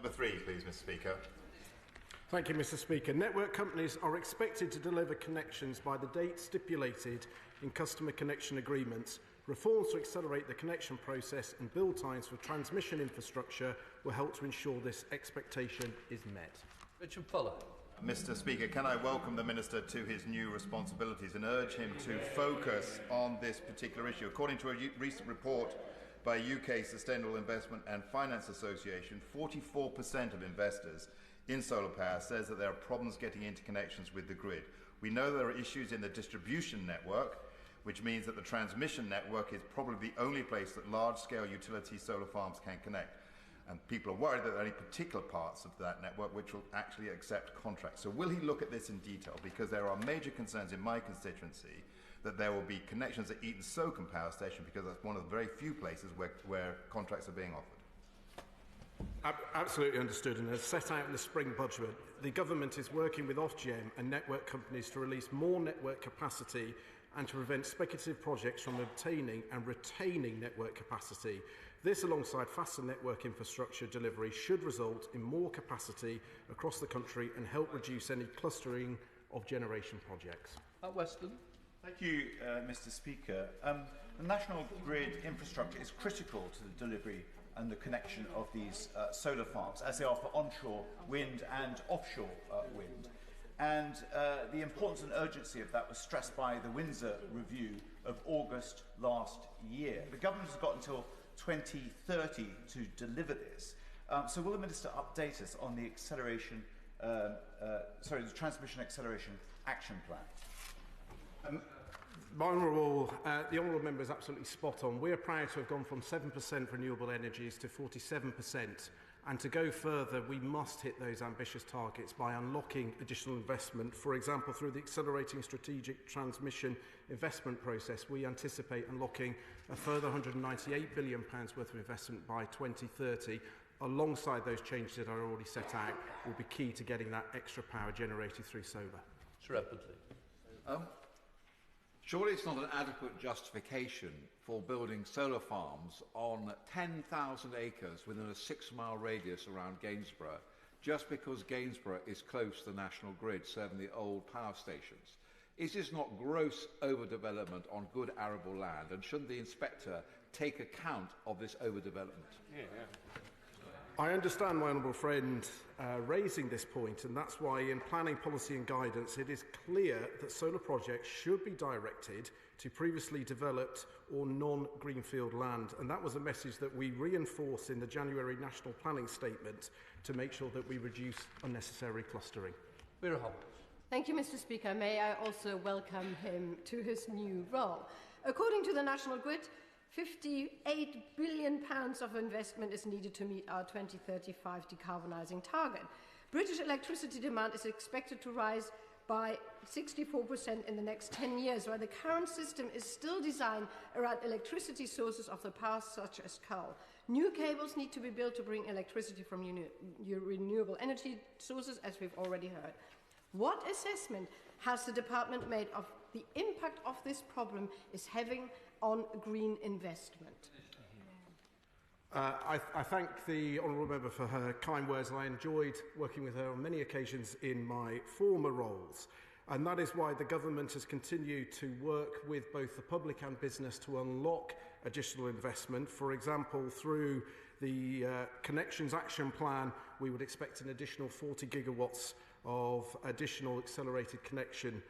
Number 3, please, Mr. Speaker. Thank you, Mr. Speaker. Network companies are expected to deliver connections by the date stipulated in customer connection agreements. Reforms to accelerate the connection process and build times for transmission infrastructure will help to ensure this expectation is met. Richard Fuller. Mr. Speaker, can I welcome the Minister to his new responsibilities and urge him to focus on this particular issue. According to a recent report by UK Sustainable Investment and Finance Association, 44% of investors in solar power says that there are problems getting interconnections with the grid. We know there are issues in the distribution network, which means that the transmission network is probably the only place that large-scale utility solar farms can connect. And people are worried that there are only particular parts of that network which will actually accept contracts. So will he look at this in detail? Because there are major concerns in my constituency that there will be connections at Eton Soken Power Station, because that's one of the very few places where contracts are being offered. Absolutely understood, and as set out in the spring budget, the government is working with Ofgem and network companies to release more network capacity and to prevent speculative projects from obtaining and retaining network capacity. This, alongside faster network infrastructure delivery, should result in more capacity across the country and help reduce any clustering of generation projects. Weston. Thank you, Mr. Speaker. The national grid infrastructure is critical to the delivery and the connection of these solar farms, as they are for onshore wind and offshore wind. And the importance and urgency of that was stressed by the Windsor Review of August last year. The government has got until 2030 to deliver this. So will the Minister update us on the the Transmission Acceleration Action Plan? The Honourable Member is absolutely spot on. We are proud to have gone from 7% renewable energies to 47%. And to go further, we must hit those ambitious targets by unlocking additional investment. For example, through the Accelerating Strategic Transmission Investment process, we anticipate unlocking a further £198 billion worth of investment by 2030. Alongside those changes that are already set out, will be key to getting that extra power generated through solar. Sir Eppertley. Surely it's not an adequate justification for building solar farms on 10,000 acres within a 6-mile radius around Gainsborough, just because Gainsborough is close to the national grid, serving the old power stations. Is this not gross overdevelopment on good arable land, and shouldn't the inspector take account of this overdevelopment? I understand my honourable friend raising this point, and that's why in planning policy and guidance it is clear that solar projects should be directed to previously developed or non-greenfield land, and that was a message that we reinforced in the January National Planning Statement to make sure that we reduce unnecessary clustering. Vera Hobbs. Thank you, Mr. Speaker. May I also welcome him to his new role. According to the National Grid, £58 billion of investment is needed to meet our 2035 decarbonising target. British electricity demand is expected to rise by 64% in the next 10 years, while the current system is still designed around electricity sources of the past, such as coal. New cables need to be built to bring electricity from renewable energy sources, as we've already heard. What assessment has the department made of the impact of this problem is having on green investment? I thank the Honourable Member for her kind words, and I enjoyed working with her on many occasions in my former roles. And that is why the government has continued to work with both the public and business to unlock additional investment. For example, through the Connections Action Plan, we would expect an additional 40 gigawatts of additional accelerated connection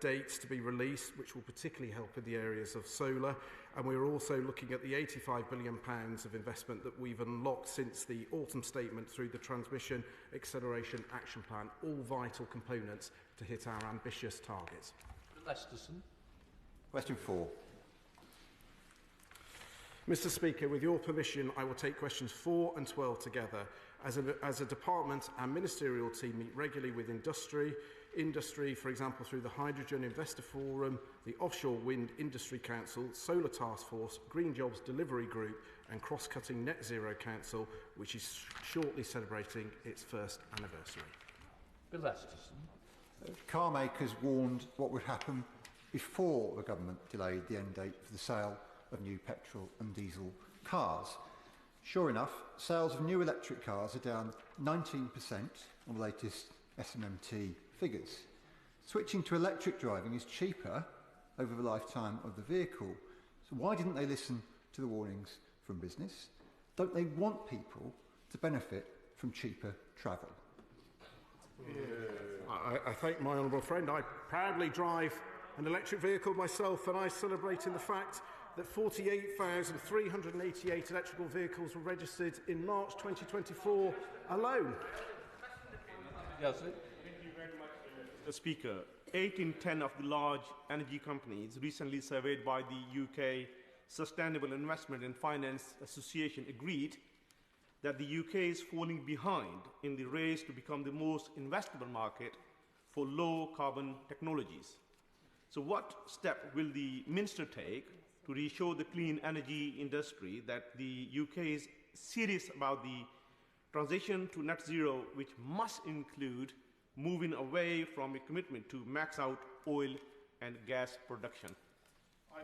dates to be released, which will particularly help in the areas of solar. And we're also looking at the £85 billion of investment that we've unlocked since the autumn statement through the Transmission Acceleration Action Plan, all vital components to hit our ambitious targets. Lesterson. Question 4. Mr. Speaker, with your permission, I will take questions 4 and 12 together. As a department, our ministerial team meet regularly with industry, for example, through the Hydrogen Investor Forum, the Offshore Wind Industry Council, Solar Task Force, Green Jobs Delivery Group and Cross-Cutting Net Zero Council, which is shortly celebrating its first anniversary. Bill Lesterson. Car makers warned what would happen before the government delayed the end date for the sale of new petrol and diesel cars. Sure enough, sales of new electric cars are down 19% on the latest SMMT figures. Switching to electric driving is cheaper over the lifetime of the vehicle. So why didn't they listen to the warnings from business? Don't they want people to benefit from cheaper travel? I thank my honourable friend. I proudly drive an electric vehicle myself, and I celebrate in the fact that 48,388 electrical vehicles were registered in March 2024 alone. Yes, sir. Thank you very much, Mr. Speaker. 8 in 10 of the large energy companies recently surveyed by the UK Sustainable Investment and Finance Association agreed that the UK is falling behind in the race to become the most investable market for low-carbon technologies. So what step will the Minister take to reassure the clean energy industry that the UK is serious about the transition to net zero, which must include moving away from a commitment to max out oil and gas production? I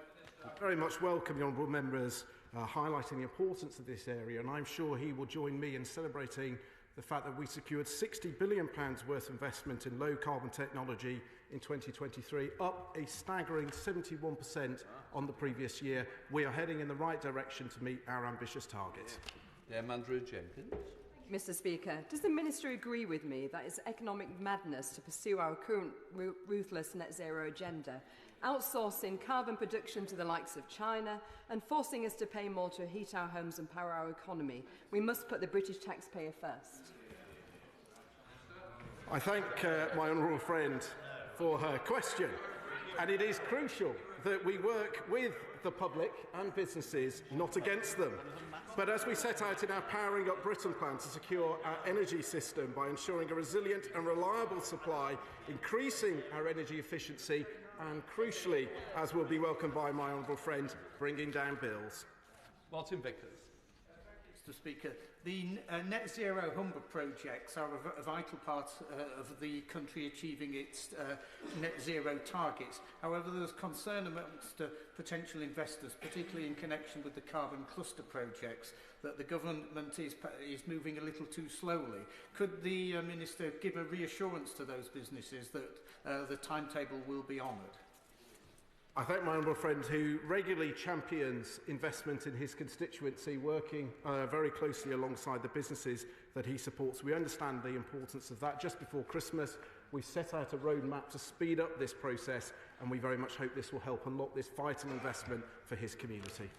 very much welcome the honourable members highlighting the importance of this area, and I'm sure he will join me in celebrating the fact that we secured £60 billion worth of investment in low-carbon technology in 2023, up a staggering 71% on the previous year. We are heading in the right direction to meet our ambitious targets. Andrew Jenkins. Mr. Speaker, does the Minister agree with me that it's economic madness to pursue our current ruthless net zero agenda, outsourcing carbon production to the likes of China and forcing us to pay more to heat our homes and power our economy? We must put the British taxpayer first. I thank my honourable friend for her question, and it is crucial that we work with the public and businesses, not against them. But as we set out in our Powering Up Britain plan to secure our energy system by ensuring a resilient and reliable supply, increasing our energy efficiency, and crucially, as will be welcomed by my honourable friend, bringing down bills. Martin Vickers. Mr. Speaker, the net zero Humber projects are a vital part of the country achieving its net zero targets. However, there's concern amongst potential investors, particularly in connection with the carbon cluster projects, that the government is moving a little too slowly. Could the Minister give a reassurance to those businesses that the timetable will be honoured? I thank my honourable friend who regularly champions investment in his constituency, working very closely alongside the businesses that he supports. We understand the importance of that. Just before Christmas, we set out a roadmap to speed up this process, and we very much hope this will help unlock this vital investment for his community.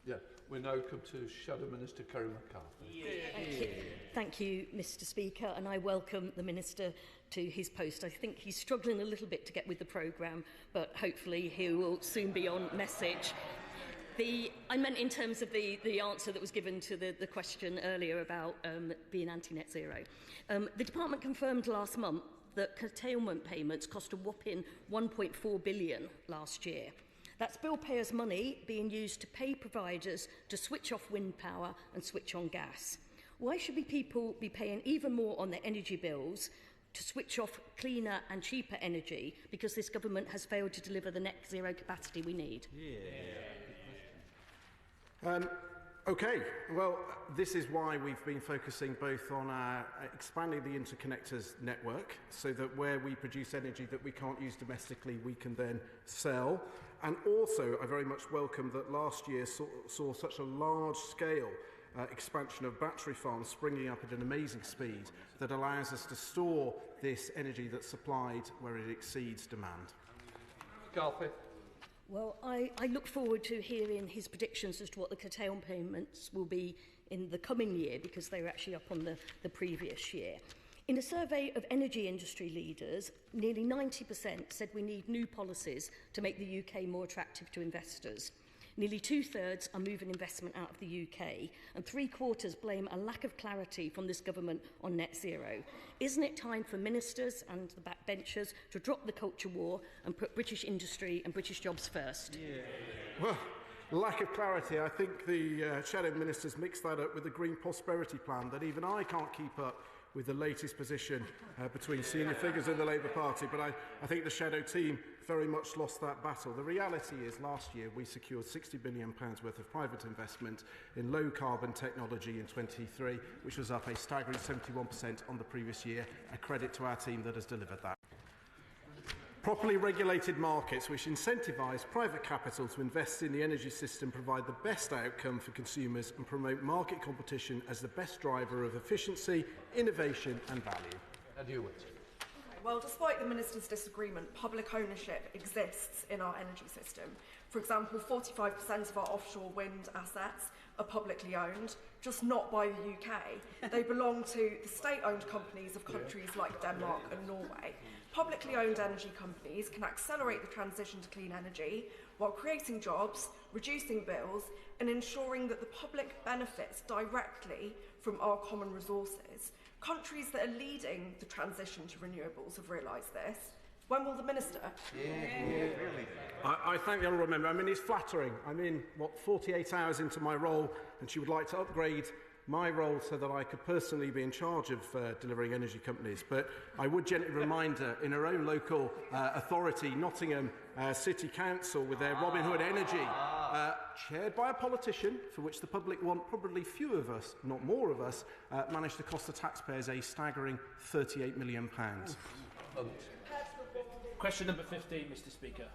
Yeah, we now come to Shadow Minister Kerry McCarthy. Thank you, Mr. Speaker, and I welcome the Minister to his post. I think he's struggling a little bit to get with the programme, but hopefully he will soon be on message. I meant in terms of the answer that was given to the question earlier about being anti-net zero. The department confirmed last month that curtailment payments cost a whopping £1.4 billion last year. That's bill payers' money being used to pay providers to switch off wind power and switch on gas. Why should people be paying even more on their energy bills to switch off cleaner and cheaper energy because this government has failed to deliver the net zero capacity we need? OK, well, this is why we've been focusing both on expanding the interconnectors network so that where we produce energy that we can't use domestically, we can then sell. And also, I very much welcome that last year saw such a large-scale expansion of battery farms springing up at an amazing speed that allows us to store this energy that's supplied where it exceeds demand. McCarthy. Well, I look forward to hearing his predictions as to what the curtailment payments will be in the coming year, because they were actually up on the previous year. In a survey of energy industry leaders, nearly 90% said we need new policies to make the UK more attractive to investors. Nearly 2/3 are moving investment out of the UK, and 3/4 blame a lack of clarity from this government on net zero. Isn't it time for ministers and the backbenchers to drop the culture war and put British industry and British jobs first? Well, lack of clarity. I think the shadow ministers mixed that up with the Green Prosperity Plan that even I can't keep up with the latest position between senior figures in the Labour Party, but I think the shadow team very much lost that battle. The reality is last year we secured £60 billion worth of private investment in low carbon technology in 23, which was up a staggering 71% on the previous year. A credit to our team that has delivered that. Properly regulated markets which incentivise private capital to invest in the energy system provide the best outcome for consumers and promote market competition as the best driver of efficiency, innovation and value. Well, despite the Minister's disagreement, public ownership exists in our energy system. For example, 45% of our offshore wind assets are publicly owned, just not by the UK. They belong to the state-owned companies of countries like Denmark and Norway. Publicly owned energy companies can accelerate the transition to clean energy while creating jobs, reducing bills, and ensuring that the public benefits directly from our common resources. Countries that are leading the transition to renewables have realised this. When will the Minister? I thank the Honourable Member. I mean, it's flattering. I'm in, 48 hours into my role, and she would like to upgrade my role so that I could personally be in charge of delivering energy companies. But I would gently remind her, in her own local authority, Nottingham City Council, with their Robin Hood Energy, chaired by a politician, for which the public want probably few of us, not more of us, managed to cost the taxpayers a staggering £38 million. Question number 15, Mr. Speaker.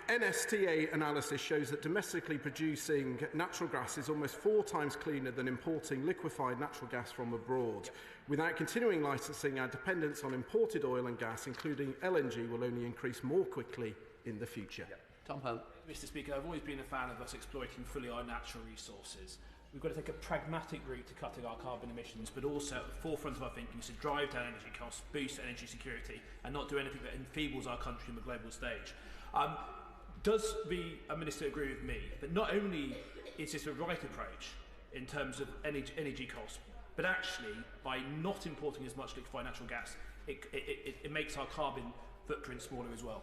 NSTA analysis shows that domestically producing natural gas is almost 4 times cleaner than importing liquefied natural gas from abroad. Without continuing licensing, our dependence on imported oil and gas, including LNG, will only increase more quickly in the future. Tom Hunt. Mr. Speaker, I've always been a fan of us exploiting fully our natural resources. We've got to take a pragmatic route to cutting our carbon emissions, but also at the forefront of our thinking is to drive down energy costs, boost energy security, and not do anything that enfeebles our country on the global stage. Does the Minister agree with me that not only is this a right approach in terms of energy costs, but actually by not importing as much liquefied natural gas, it makes our carbon footprint smaller as well?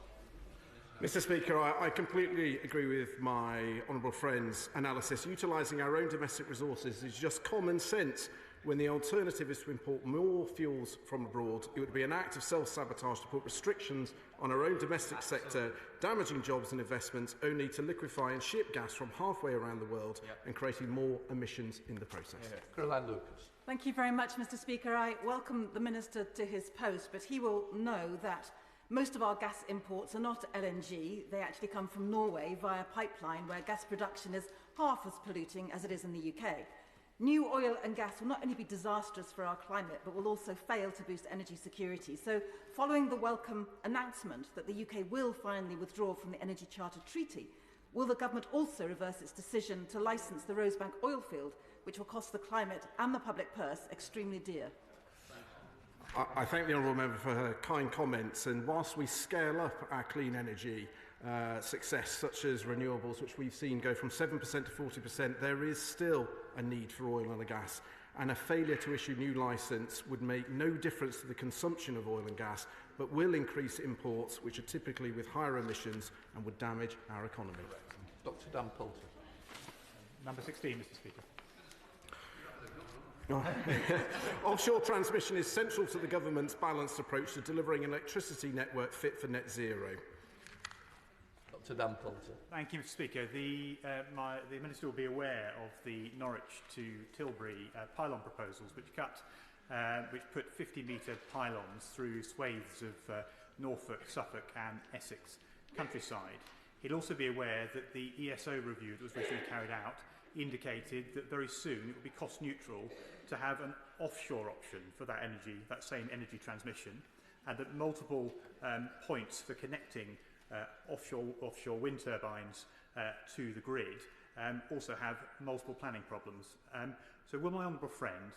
Mr. Speaker, I completely agree with my honourable friend's analysis. Utilising our own domestic resources is just common sense. When the alternative is to import more fuels from abroad, it would be an act of self-sabotage to put restrictions on our own domestic sector, damaging jobs and investments, only to liquefy and ship gas from halfway around the world and creating more emissions in the process. Caroline Lucas. Thank you very much, Mr. Speaker. I welcome the Minister to his post, but he will know that most of our gas imports are not LNG. They actually come from Norway via pipeline, where gas production is half as polluting as it is in the UK. New oil and gas will not only be disastrous for our climate, but will also fail to boost energy security. So, following the welcome announcement that the UK will finally withdraw from the Energy Charter Treaty, will the government also reverse its decision to licence the Rosebank oil field, which will cost the climate and the public purse extremely dear? I thank the Honourable Member for her kind comments, and whilst we scale up our clean energy success, such as renewables, which we've seen go from 7% to 40%, there is still a need for oil and gas, and a failure to issue new licence would make no difference to the consumption of oil and gas, but will increase imports, which are typically with higher emissions and would damage our economy. Dr. Dan Poulter. Number 16, Mr. Speaker. Offshore transmission is central to the government's balanced approach to delivering an electricity network fit for net zero. Dr. Dan Poulter. Thank you, Mr. Speaker. The Minister will be aware of the Norwich to Tilbury pylon proposals, which put 50-metre pylons through swathes of Norfolk, Suffolk and Essex countryside. He'll also be aware that the ESO review that was recently carried out indicated that very soon it will be cost neutral to have an offshore option for that same energy transmission, and that multiple points for connecting offshore wind turbines to the grid also have multiple planning problems. So will my honourable friend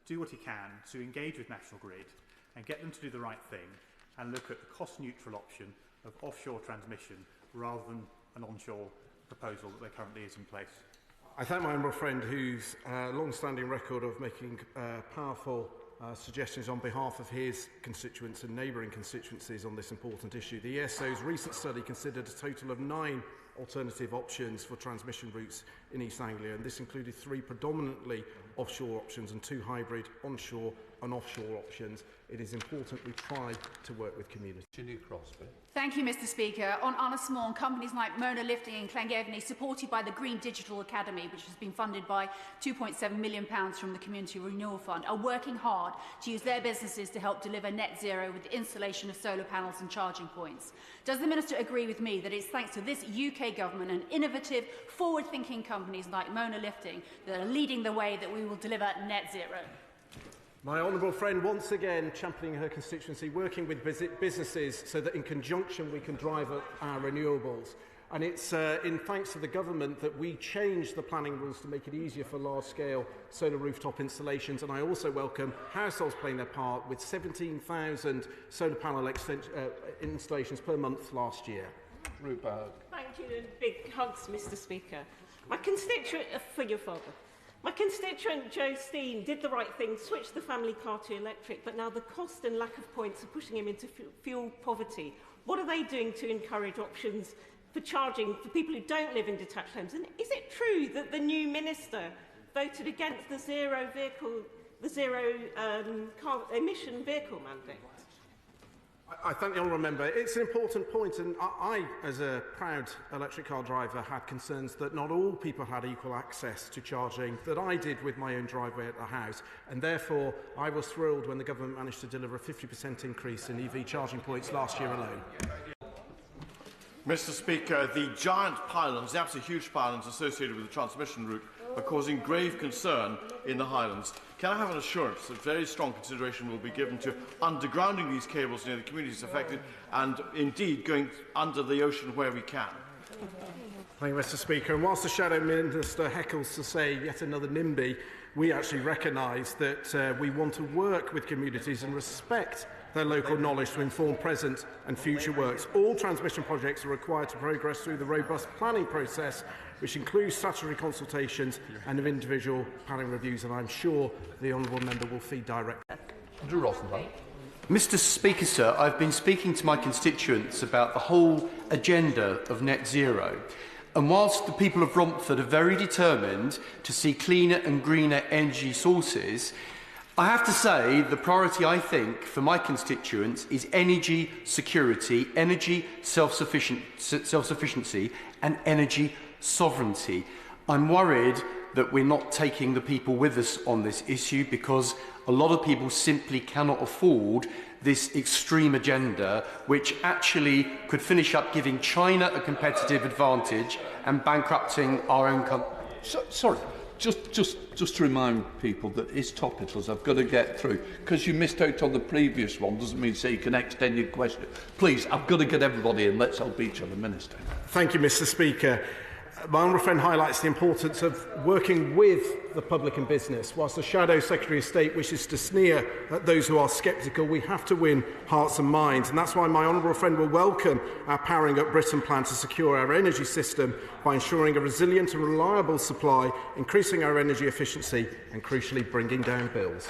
do what he can to engage with National Grid and get them to do the right thing and look at the cost neutral option of offshore transmission rather than an onshore proposal that there currently is in place? I thank my honourable friend, whose long-standing record of making powerful suggestions on behalf of his constituents and neighbouring constituencies on this important issue. The ESO's recent study considered a total of 9 alternative options for transmission routes in East Anglia, and this included 3 predominantly offshore options and 2 hybrid onshore and offshore options. It is important we try to work with communities. Thank you, Mr. Speaker. On Honest Morn, companies like Mona Lifting and Llangefni, supported by the Green Digital Academy, which has been funded by £2.7 million from the Community Renewal Fund, are working hard to use their businesses to help deliver net zero with the installation of solar panels and charging points. Does the Minister agree with me that it's thanks to this UK government and innovative, forward-thinking companies like Mona Lifting that are leading the way that we will deliver net zero? My honourable friend once again championing her constituency, working with businesses so that in conjunction we can drive up our renewables. And it's in thanks to the government that we changed the planning rules to make it easier for large-scale solar rooftop installations. And I also welcome households playing their part with 17,000 solar panel installations per month last year. Thank you and big hugs, Mr. Speaker. My constituent, for your father. My constituent Joe Steen did the right thing, switched the family car to electric, but now the cost and lack of points are pushing him into fuel poverty. What are they doing to encourage options for charging for people who don't live in detached homes? And is it true that the new minister voted against the zero car emission vehicle mandate? I thank the honourable member. It's an important point, and I, as a proud electric car driver, had concerns that not all people had equal access to charging that I did with my own driveway at the house, and therefore I was thrilled when the government managed to deliver a 50% increase in EV charging points last year alone. Mr. Speaker, the giant pylons, the absolutely huge pylons associated with the transmission route, are causing grave concern in the Highlands. Can I have an assurance that very strong consideration will be given to undergrounding these cables near the communities affected and indeed going under the ocean where we can? Thank you, Mr. Speaker. And whilst the Shadow Minister heckles to say yet another NIMBY, we actually recognise that we want to work with communities and respect their local knowledge to inform present and future works. All transmission projects are required to progress through the robust planning process, which includes statutory consultations and of individual planning reviews, and I'm sure the honourable member will feed directly. Mr. Speaker, sir, I've been speaking to my constituents about the whole agenda of net zero. And whilst the people of Romford are very determined to see cleaner and greener energy sources, I have to say the priority, I think, for my constituents is energy security, energy self-sufficiency and energy sovereignty. I'm worried that we're not taking the people with us on this issue because a lot of people simply cannot afford this extreme agenda, which actually could finish up giving China a competitive advantage and bankrupting our own country. Sorry, just to remind people that it's topical, I've got to get through. Because you missed out on the previous one doesn't mean say you can extend your question. Please, I've got to get everybody in. Let's help each other, Minister. Thank you, Mr. Speaker. My honourable friend highlights the importance of working with the public and business. Whilst the Shadow Secretary of State wishes to sneer at those who are sceptical, we have to win hearts and minds. And that's why my honourable friend will welcome our Powering Up Britain plan to secure our energy system by ensuring a resilient and reliable supply, increasing our energy efficiency and, crucially, bringing down bills.